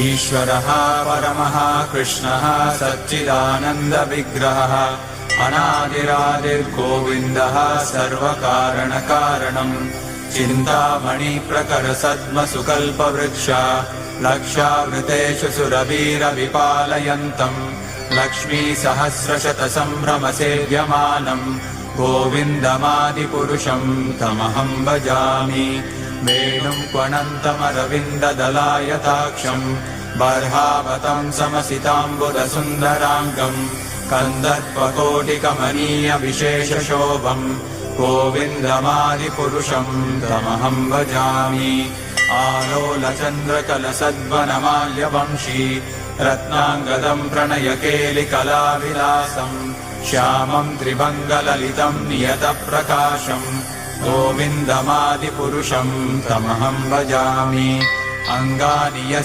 ईश्वरः परमः कृष्णः सच्चिदानन्दविग्रहः अनादिरादिर्गोविन्दः सर्वकारणकारणम् चिन्तामणिप्रकरसद्मसुकल्पवृक्ष लक्षावृतेषु सुरवीरविपालयन्तम् लक्ष्मीसहस्रशतसम्भ्रमसेव्यमानम् गोविन्दमादिपुरुषम् तमहम् भजामि। वेणुम् क्वणन्तमरविन्ददलायताक्षम् बर्हावतम् समसिताम्बुदसुन्दराङ्गम् कन्दर्पकोटिकमनीयविशेषशोभम् गोविन्दमादिपुरुषम् तमहम् भजामि। आलोलचन्द्रकलसद्वनमाल्यवंशी रत्नाङ्गदम् प्रणयकेलिकलाविलासम् श्यामम् त्रिभङ्गललितम् नियतप्रकाशम् गोविन्दमादिपुरुषम् तमहम् भजामि। अङ्गानि